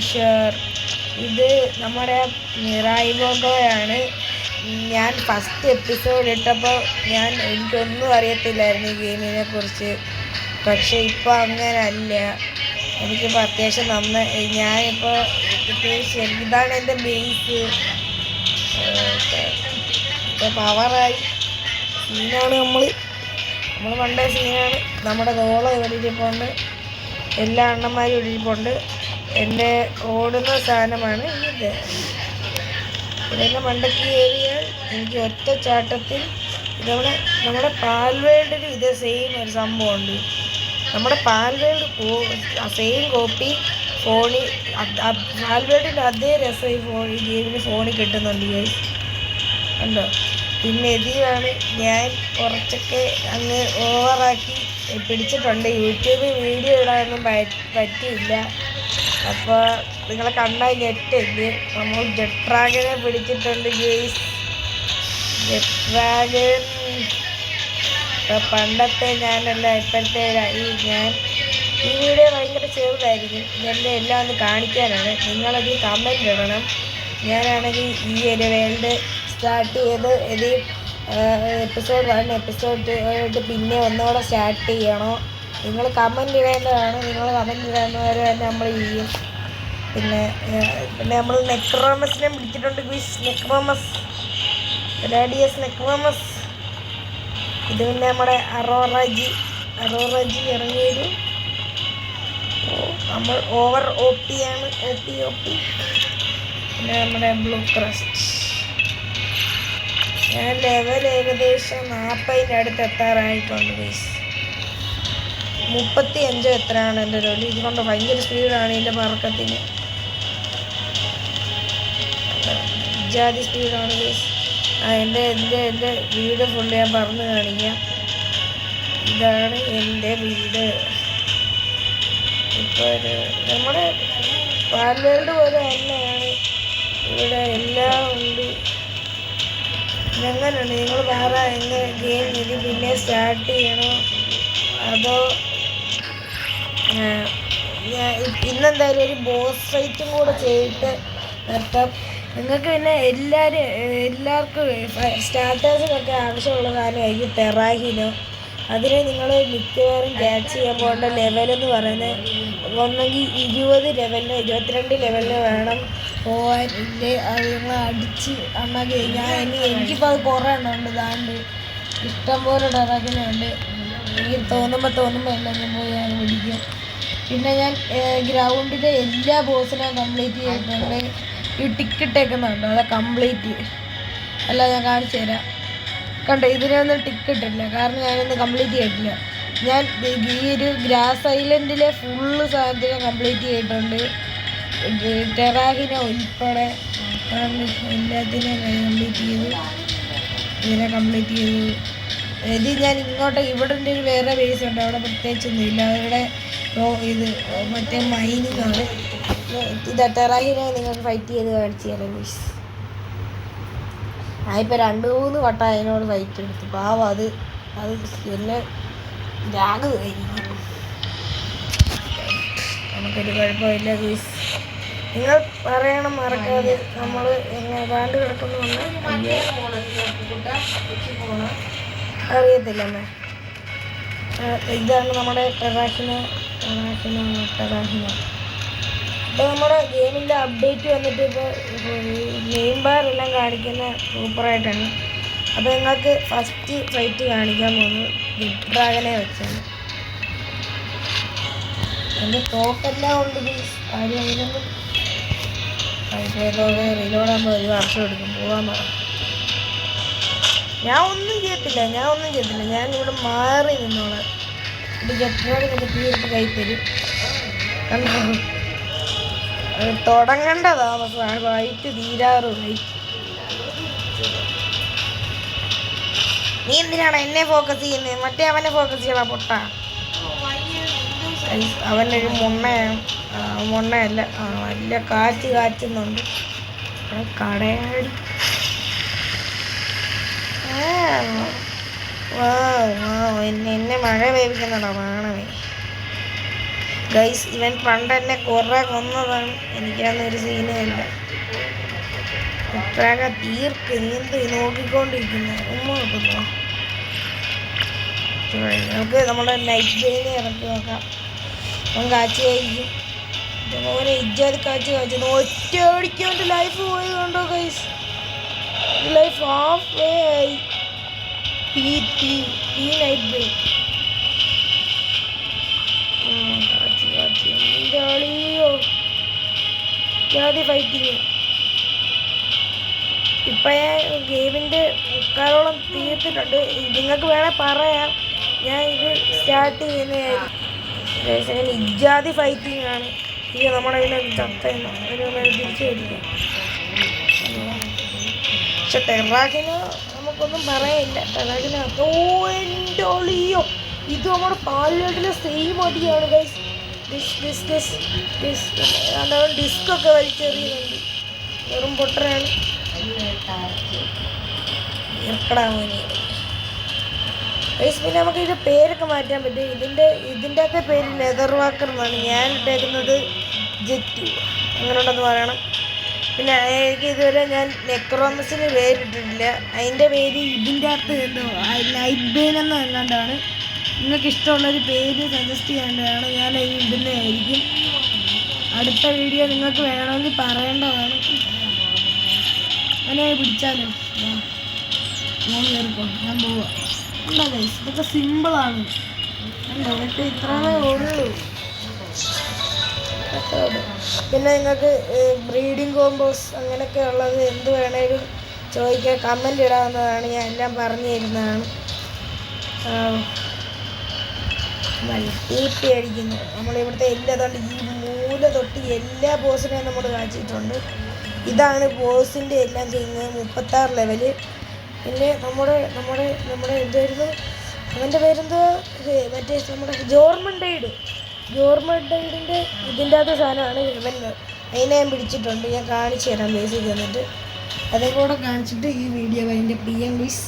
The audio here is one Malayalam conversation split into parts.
ഷുവർ. ഇത് നമ്മുടെ റൈബോഗോയാണ്. ഞാൻ ഫസ്റ്റ് എപ്പിസോഡ് ഇട്ടപ്പോൾ എനിക്കൊന്നും അറിയത്തില്ലായിരുന്നു ഈ ഗെയിമിനെ കുറിച്ച്. പക്ഷെ ഇപ്പോൾ അങ്ങനല്ല. എനിക്കിപ്പോൾ അത്യാവശ്യം ഞാനിപ്പോൾ ഇതാണ് എൻ്റെ ബേസ്. ഇപ്പോൾ പവറായി. സീനാണ് നമ്മൾ പണ്ടേ സീനാണ്. നമ്മുടെ തോളം ഇവിടെ ഇരിപ്പുണ്ട്, എല്ലാ അണ്ണന്മാരും ഇവിടെ ഇരിപ്പുണ്ട്. എൻ്റെ ഓടുന്ന സാധനമാണ് ഇത്. ഇതെന്നെ മണ്ടയ്ക്ക് കയറിയാൽ എനിക്ക് ഒറ്റ ചാട്ടത്തിൽ നമ്മുടെ പാൽവേൾഡിൽ ഇത് സെയിം ഒരു സംഭവമുണ്ട്. നമ്മുടെ പാൽവേൾഡ് സെയിം കോപ്പി ഫോണിൽ പാൽവേൾഡിൻ്റെ അതേ രസം ഈ ഗെയിമിന് ഫോണിൽ കിട്ടുന്നുണ്ട് കണ്ടോ. പിന്നെ ഇതിലാണ് ഞാൻ കുറച്ചൊക്കെ അങ്ങ് ഓവറാക്കി പിടിച്ചിട്ടുണ്ട്. യൂട്യൂബിൽ വീഡിയോ ഇടാനൊന്നും പറ്റിയില്ല. അപ്പോൾ നിങ്ങളെ കണ്ടാൽ ഞെട്ടില്ലേ. നമ്മൾ ജെറ്റ് ഡ്രാഗനെ പിടിച്ചിട്ടുണ്ട് ഗെയ്സ്. ജെറ്റ് ഡ്രാഗൻ പണ്ടത്തെ ഞാനല്ല, ഇപ്പോഴത്തെ ഞാൻ ഈ വീഡിയോ ഭയങ്കര ചെറുതായിരിക്കും. ഇതെല്ലാം എല്ലാം ഒന്ന് കാണിക്കാനാണ്. നിങ്ങളത് കമൻറ്റ് ഇടണം. ഞാനാണെങ്കിൽ ഈ ഒരു വേൾഡ് സ്റ്റാർട്ട് ചെയ്ത് ഇത് എപ്പിസോഡ് 1 എപ്പിസോഡ് പിന്നെ ഒന്നുകൂടെ സ്റ്റാർട്ട് ചെയ്യണോ? നിങ്ങൾ കമൻറ്റ് ഇടേണ്ടതാണ്. നിങ്ങൾ കമൻറ്റ് ഇടേണ്ടവരെ തന്നെ നമ്മൾ ചെയ്യും. പിന്നെ നമ്മൾ നെക്രോമസിനെ പിടിച്ചിട്ടുണ്ട്. നെക്രോമസ് ഗ്ലാഡിയസ് നെക്രോമസ്. ഇത് പിന്നെ നമ്മുടെ അറോറജി ഇറങ്ങിയൊരു നമ്മൾ ഓവർ OP ആണ്. OP. പിന്നെ നമ്മുടെ ബ്ലൂ ക്രസ്റ്റ്. ഞാൻ ലെവൽ ഏകദേശം 40ൻ്റെ അടുത്ത് എത്താറായിട്ടുണ്ട് ഗൈസ്. 35 എത്രയാണ് എൻ്റെ ലെവൽ. ഇതുകൊണ്ട് ഭയങ്കര സ്പീഡാണ് ഇതിൻ്റെ പറക്കത്തിന്. ജാതി സ്പീഡാണ് ഗൈസ്. എൻ്റെ വീട് ഫുള്ള് ഞാൻ പറഞ്ഞു കാണിക്കാം. ഇതാണ് എൻ്റെ വീട്. ഇപ്പോൾ നമ്മുടെ പാൽവേൾഡ് പോലെ തന്നെയാണ് ഇവിടെ എല്ലാം ഉണ്ട്. എങ്ങനെയുണ്ട് നിങ്ങൾ വേറെ ഗെയിം ഇത് പിന്നെ സ്റ്റാർട്ട് ചെയ്യണോ അതോ ഇന്നെന്തായാലും ഒരു ബോസ് ഫൈറ്റും കൂടെ ചെയ്തിട്ട് നിർത്താം. നിങ്ങൾക്ക് പിന്നെ എല്ലാവർക്കും സ്റ്റാർട്ടേഴ്സിനൊക്കെ ആവശ്യമുള്ള സാധനമായിരിക്കും ടെറാഹിനോ. അതിന് നിങ്ങൾ മിക്കവാറും ക്യാച്ച് ചെയ്യാൻ പോകേണ്ട ലെവലെന്ന് പറയുന്നത് ഒന്നെങ്കിൽ 20 ലെവലിനോ 22 ലെവലിനോ വേണം പോകാൻ. ഇല്ലേ അത് നിങ്ങൾ അടിച്ച് അണ്ണാക്കി എനിക്കിപ്പോൾ അത് കുറേ എണ്ണമുണ്ട്. ഇതാണ്ട് ഇഷ്ടംപോലെ ടെറാഹിനുണ്ട്. എനിക്ക് തോന്നുമ്പോൾ എല്ലാം ഞാൻ പോയി ഞാൻ പിടിക്കും. പിന്നെ ഞാൻ ഗ്രൗണ്ടിലെ എല്ലാ ബോസിനെയും കംപ്ലീറ്റ് ചെയ്തിട്ടുണ്ട്. ഈ ടിക്കറ്റേക്കുന്നുണ്ട് അത് കംപ്ലീറ്റ് അല്ല ഞാൻ കാണിച്ചു തരാം. കണ്ടോ ഇതിനൊന്നും ടിക്കറ്റില്ല, കാരണം ഞാനൊന്ന് കംപ്ലീറ്റ് ചെയ്തിട്ടില്ല. ഞാൻ ഈ ഒരു ഗ്രാസ് ഐലൻഡിലെ ഫുള്ള് സാധനത്തിനെ കംപ്ലീറ്റ് ചെയ്തിട്ടുണ്ട്. ടെറാഹിനെ ഉൾപ്പെടെ എല്ലാത്തിനെയും കംപ്ലീറ്റ് ചെയ്തു. ഇതിനെ കംപ്ലീറ്റ് ചെയ്തു. ഇത് ഞാൻ ഇവിടെ ഒരു വേറെ ബേസ് ഉണ്ട്. അവിടെ പ്രത്യേകിച്ചൊന്നുമില്ല. അവരുടെ ഇത് മറ്റേ മൈനിങ് ആണ്. ഇത് ടെറാഹിനെ നിങ്ങൾക്ക് ഫൈറ്റ് ചെയ്ത് കാണിച്ചു തരാം മീസ്. ഞാനിപ്പോൾ 2-3 വട്ടം അതിനോട് ഫൈറ്റ് എടുത്തു. പാവം അത് എന്നെ ജാഗ് ആയിരിക്കും. നമുക്കൊരു കുഴപ്പമില്ല ഗീസ്. നിങ്ങൾ പറയണം മറക്കാതെ. നമ്മൾ എങ്ങനെ ബാണ്ട് കിടക്കുന്നു അറിയത്തില്ല അമ്മേ. ഇതാണ് നമ്മുടെ ടെറാഹിന. ഇപ്പോൾ നമ്മുടെ ഗെയിമിൻ്റെ അപ്ഡേറ്റ് വന്നിട്ട് ഇപ്പോൾ നെയിം ബാർ എല്ലാം കാണിക്കുന്ന സൂപ്പറായിട്ടാണ്. അപ്പോൾ നിങ്ങൾക്ക് ഫസ്റ്റ് ഫൈറ്റ് കാണിക്കാൻ പോകുന്നത് ജെറ്റ് ഡ്രാഗനെ വെച്ചാണ്. എൻ്റെ ടോക്കെല്ലാം ഉണ്ട് പ്ലീസ്. കാര്യം അതിനൊന്നും റീലോടാകുമ്പോൾ 1 വർഷം എടുക്കും. പോകാൻ പറ. ഞാൻ ഒന്നും ചെയ്യത്തില്ല. ഞാൻ ഇവിടെ മാറി നിന്നോളാം. ഇത് ജെറ്റ് ഡ്രാഗനൊക്കെ തീർത്ത് കൈ തരും. കണ്ടോ തുടങ്ങേണ്ട താമസമാണ്. ഫൈറ്റ് തീരാറുമായി. നീ എന്തിനാണ് എന്നെ ഫോക്കസ് ചെയ്യുന്നത്? മറ്റേ അവനെ ഫോക്കസ് ചെയ്യണ പൊട്ട. അവനൊരു മുണ്ണയല്ല നല്ല കാറ്റുന്നുണ്ട്. കടയാടി എന്നെ മഴ വേവിക്കുന്നുണ്ടോ? വേണമേ ഗൈസ് ഇവൻ പണ്ട് എന്നെ കുറെ കൊന്നതാണ്. എനിക്കന്നൊരു സീനേ ഇല്ല. ഇപ്പോഴൊക്കെ തീർക്ക് എന്ത് നോക്കിക്കൊണ്ടിരിക്കുന്നു. ഉമ്മ നോക്കുന്നു. നമുക്ക് നമ്മുടെ നൈറ്റ് ബെയിനെ ഇറക്കി നോക്കാം. അവൻ കാച്ചിയായിരിക്കും. മോനെ ഇജ്ജാതി കാച്ചു ഒറ്റ അടിക്കാൻ വേണ്ടി ലൈഫ് പോയത് കണ്ടോ ഗൈസ്. ലൈഫ് ഹാഫ് വേ ആയി. നൈറ്റ് ബെയിൻ ജാതി ഫൈറ്റിങ്. ഇപ്പം ഞാൻ ഗെയിമിൻ്റെ മുക്കാലോളം തീർത്തിട്ടുണ്ട്. നിങ്ങൾക്ക് വേണേൽ പറയാം ഞാൻ ഇത് സ്റ്റാർട്ട് ചെയ്യുന്നതായിരിക്കും. ഇജാതി ഫൈറ്റിംഗ് ആണ്. നമ്മുടെ ഇതിനെ ചത്തയെന്ന് തിരിച്ചു വരിക. പക്ഷെ ടെറാക്കിന് നമുക്കൊന്നും പറയാനില്ല. ടെറാക്കിന് എൻ്റെ ഒളിയോ ഇത് നമ്മുടെ പാലിലോട്ടിലെ സെയിം അടിയാണ് ഗൈസ്. ഡിസ്കൊക്കെ വലിച്ചെറിയുന്നുണ്ട്. വെറും പൊട്ടനാണ്. പിന്നെ നമുക്ക് ഇതിൻ്റെ പേരൊക്കെ മാറ്റാൻ പറ്റും. ഇതിൻ്റെ ഒക്കെ പേര് ലെതർ വാക്കർ എന്നാണ്. ഞാൻ ഇട്ടേക്കുന്നത് ജെറ്റ് അങ്ങനെ ഉണ്ടെന്ന് പറയണം. പിന്നെ എനിക്ക് ഇതുവരെ ഞാൻ നെക്രോമസിന് പേരിട്ടിട്ടില്ല. അതിൻ്റെ പേര് ഇതിൻ്റെ അകത്ത് എന്തോ നൈറ്റ് ബെയിൻ എന്നല്ലാണ്ടാണ്. നിങ്ങൾക്ക് ഇഷ്ടമുള്ളൊരു പേര് സജസ്റ്റ് ചെയ്യേണ്ടതാണ്. ഞാൻ ഇടുന്നതായിരിക്കും. അടുത്ത വീഡിയോ നിങ്ങൾക്ക് വേണമെങ്കിൽ പറയേണ്ടതാണ്. അങ്ങനെ പിടിച്ചാലും ഞാൻ കയറിക്കോ. ഞാൻ പോവാം. എന്താ ഗൈസ് ഇതൊക്കെ സിമ്പിളാണ്. ഇതൊക്കെ ഇത്രമേ ഉള്ളൂ. പിന്നെ നിങ്ങൾക്ക് ബ്രീഡിങ് കോമ്പോസ് അങ്ങനെയൊക്കെ ഉള്ളത് എന്ത് വേണേലും ചോദിക്കുക, കമൻ്റ് ഇടാവുന്നതാണ്. ഞാൻ എല്ലാം പറഞ്ഞു തരുന്നതാണ്. മൾട്ടി അടിക്കുന്നു നമ്മളിവിടുത്തെ എല്ലാതുകൊണ്ട് ഈ മൂല തൊട്ട് എല്ലാ ബോസിനെയും നമ്മൾ കാച്ചിട്ടുണ്ട്. ഇതാണ് ബോസിൻ്റെ എല്ലാം ചെയ്യുന്നത്. 36 ലെവല്. പിന്നെ നമ്മുടെ എന്തായിരുന്നു അവൻ്റെ പേരെന്തോ മറ്റേ നമ്മുടെ ജോർമണ്ടൈഡിൻ്റെ ഇതിൻ്റെ അകത്ത് സാധനമാണ് ഇവൻ. അതിനെ ഞാൻ പിടിച്ചിട്ടുണ്ട്. ഞാൻ കാണിച്ചു തരാം ബേസിക് എന്നിട്ട് അതേ കൂടെ കാണിച്ചിട്ട് ഈ വീഡിയോ അതിൻ്റെ PM പ്ലീസ്.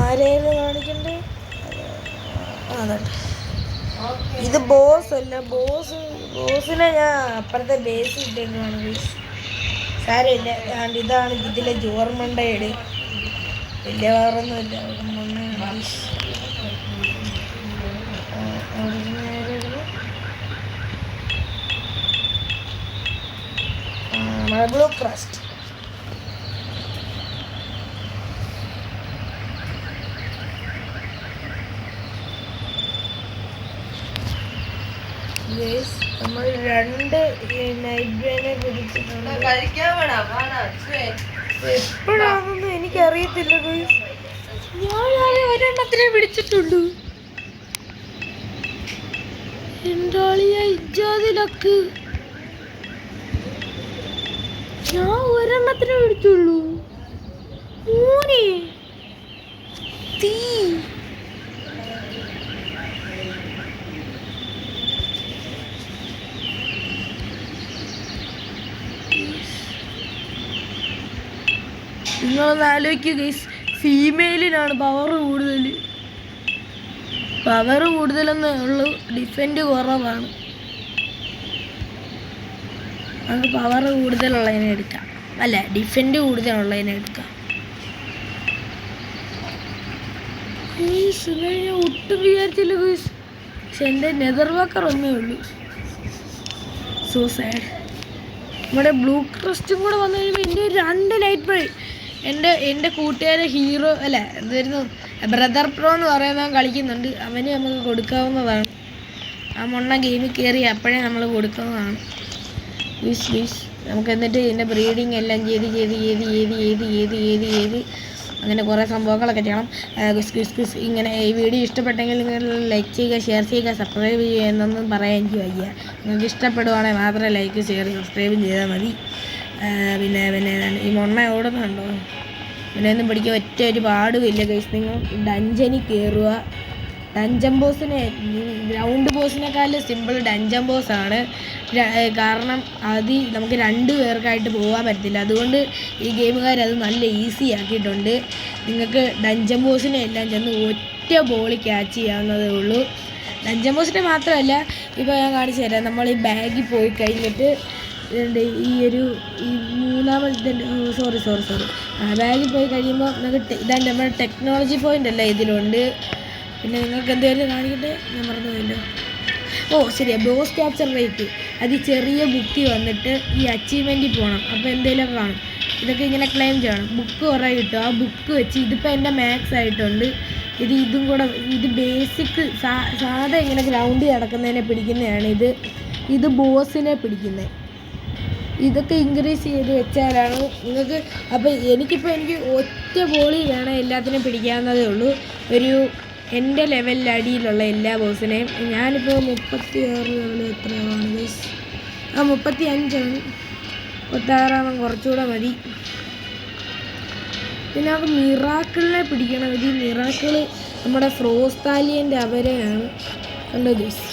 ആരെയാണ് കാണിക്കണ്ടേ? ഇത് ബോസ് അല്ല. ബോസിനെ ഞാൻ അപ്പുറത്തെ ബേസ് ഇട്ടേക്കാണ്. സാരമില്ല. ഇതാണ് ഇതിലെ ജോർമണ്ടയുടെ വലിയ വേറൊന്നുമില്ല. നമ്മുടെ ബ്ലൂ ക്രസ്റ്റ്. നമ്മൾ 2 നൈറ്റ് ബെയിനെ പിടിച്ചിട്ടുണ്ട്. എപ്പോഴാണെന്ന് എനിക്കറിയത്തില്ല. ഞാൻ ഒരെണ്ണത്തിനെ പിടിച്ചിട്ടുള്ളൂ. എന്താളിയാ ഇജാതിലക്ക്. ഞാൻ ഒരെണ്ണത്തിനെ പിടിച്ചുള്ളൂ. തീ നിങ്ങളൊന്ന് ആലോചിക്കുക ഗൈസ്. ഫീമെയിലിനാണ് പവർ കൂടുതലെന്നേ ഉള്ളൂ. ഡിഫെൻഡ് കുറവാണ്. നമുക്ക് പവർ കൂടുതലുള്ളതിനെ എടുക്കാം. അല്ല, ഡിഫെൻഡ് കൂടുതലുള്ളതിനെ എടുക്കാം. ഞാൻ ഒട്ടും വിചാരിച്ചില്ല ഗൈസ്. പക്ഷെ എൻ്റെ നെതർ വാക്കർ ഒന്നേ ഉള്ളൂ. So sad. നമ്മുടെ ബ്ലൂ ക്രസ്റ്റും കൂടെ വന്നു കഴിയുമ്പോൾ എൻ്റെ 2 നൈറ്റ് ബെയിൻ. എൻ്റെ കൂട്ടുകാരെ ഹീറോ അല്ല എന്തായിരുന്നു ബ്രദർ പ്രോ എന്ന് പറയുന്നവൻ കളിക്കുന്നുണ്ട്. അവന് നമുക്ക് കൊടുക്കാവുന്നതാണ്. ആ മൊണ്ണ ഗെയിമിൽ കയറി അപ്പോഴേ നമ്മൾ കൊടുക്കുന്നതാണ്. പ്ലീസ് നമുക്ക് എന്നിട്ട് ഇതിൻ്റെ ബ്രീഡിങ് എല്ലാം ചെയ്ത് അങ്ങനെ കുറേ സംഭവങ്ങളൊക്കെ ചെയ്യണം. ഇങ്ങനെ ഈ വീഡിയോ ഇഷ്ടപ്പെട്ടെങ്കിൽ നിങ്ങൾ ലൈക്ക് ചെയ്യുക, ഷെയർ ചെയ്യുക, സബ്സ്ക്രൈബ് ചെയ്യുക എന്നൊന്നും പറയാൻ എനിക്ക് വയ്യ. നിങ്ങൾക്ക് ഇഷ്ടപ്പെടുവാണെങ്കിൽ മാത്രമേ ലൈക്ക് ഷെയർ സബ്സ്ക്രൈബ് ചെയ്താൽ മതി. പിന്നെ പിന്നെ ഏതാണ് ഈ മൊണ്ണ ഓടുന്നുണ്ടോ? പിന്നെ ഒന്നും പഠിക്കാൻ ഒറ്റ ഒരു പാടുമില്ല ഗൈസ്. നിങ്ങൾ ഡഞ്ചനിൽ കയറുക. ഡഞ്ചൻ ബോസിനെ ഗ്രൗണ്ട് ബോസിനേക്കാളും സിമ്പിൾ ഡഞ്ചൻ ബോസാണ്. കാരണം നമുക്ക് 2 പേർക്കായിട്ട് പോകാൻ പറ്റത്തില്ല. അതുകൊണ്ട് ഈ ഗെയിമുകാർ അത് നല്ല ഈസി ആക്കിയിട്ടുണ്ട്. നിങ്ങൾക്ക് ഡഞ്ചൻ ബോസിനെ എല്ലാം ചെന്ന് ഒറ്റ ബോളിൽ ക്യാച്ച് ചെയ്യാവുന്നതേ ഉള്ളൂ. ഡഞ്ചൻ ബോസിനെ മാത്രമല്ല, ഇപ്പോൾ ഞാൻ കാണിച്ചു തരാം. നമ്മൾ ഈ ബാഗിൽ പോയി കഴിഞ്ഞിട്ട് ഈ മൂന്നാമത്തെ സോറി ബാഗിൽ പോയി കഴിയുമ്പോൾ നമുക്ക് ഇതാണ്ട് നമ്മുടെ ടെക്നോളജി പോയിൻ്റ് അല്ല ഇതിലുണ്ട്. പിന്നെ നിങ്ങൾക്ക് എന്തെങ്കിലും കാണിക്കട്ടെ, ഞാൻ മറന്നുപോയല്ലോ. ശരിയാ, ബോസ് ക്യാപ്ചർ റേറ്റ്. അത് ചെറിയ ബുക്ക് വന്നിട്ട് ഈ അച്ചീവ്മെൻറ്റിൽ പോകണം. അപ്പോൾ എന്തെങ്കിലുമൊക്കെ കാണും. ഇതൊക്കെ ഇങ്ങനെ ക്ലെയിം ചെയ്യണം. ബുക്ക് കുറേ കിട്ടും. ആ ബുക്ക് വെച്ച് ഇതിപ്പോൾ എൻ്റെ മാക്സ് ആയിട്ടുണ്ട്. ഇതും കൂടെ ഇത് ബേസിക് സാധാ ഇങ്ങനെ ഗ്രൗണ്ടിൽ നടക്കുന്നതിനെ പിടിക്കുന്നതാണ്. ഇത് ബോസിനെ പിടിക്കുന്നത്. ഇതൊക്കെ ഇൻക്രീസ് ചെയ്ത് വെച്ചാലാണ് നിങ്ങൾക്ക്. അപ്പോൾ എനിക്ക് ഒറ്റ ബോളിൽ വേണം എല്ലാത്തിനും പിടിക്കാവുന്നതേ ഉള്ളൂ. എൻ്റെ ലെവലിൽ അടിയിലുള്ള എല്ലാ ബോസിനെയും. ഞാനിപ്പോൾ 36 ലെവൽ എത്രയാണ് ഗൈസ്? 35ആണ്. 36 കുറച്ചുകൂടെ മതി. പിന്നെ നമുക്ക് മിറാക്കിളിനെ പിടിക്കണം. ഈ മിറാക്കിൾ നമ്മുടെ ഫ്രോസ്താലിയൻ്റെ അവരെയാണ്. കണ്ടോ ഗൈസ്?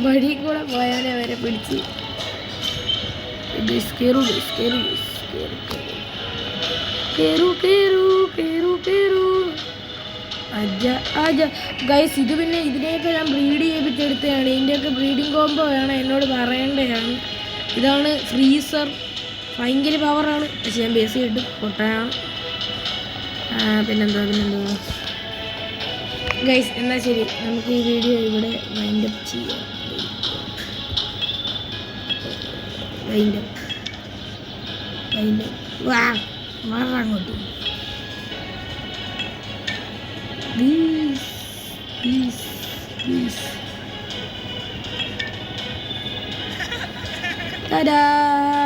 വഴി കൂടെ പോയാലേ അവരെ പിടിച്ച് കേറു. ഗൈസ് ഇത് പിന്നെ ഇതിനെയൊക്കെ ഞാൻ ബ്രീഡ് ചെയ്യിപ്പിച്ചെടുത്തതാണ്. ഇതിൻ്റെയൊക്കെ ബ്രീഡിങ് കോംബോ ആണ്, എന്നോട് പറയേണ്ടതാണ്. ഇതാണ് ഫ്രീസർ. ഭയങ്കര പവറാണ്. പക്ഷെ ഞാൻ ബേസ് കിട്ടും പൊട്ടാണ്. പിന്നെന്താ ഗൈസ്, എന്നാൽ ശരി, നമുക്ക് ഈ വീഡിയോ ഇവിടെ വൈൻഡപ്പ് ചെയ്യാം. അങ്ങോട്ട് പ്ലീസ്. Ta-da!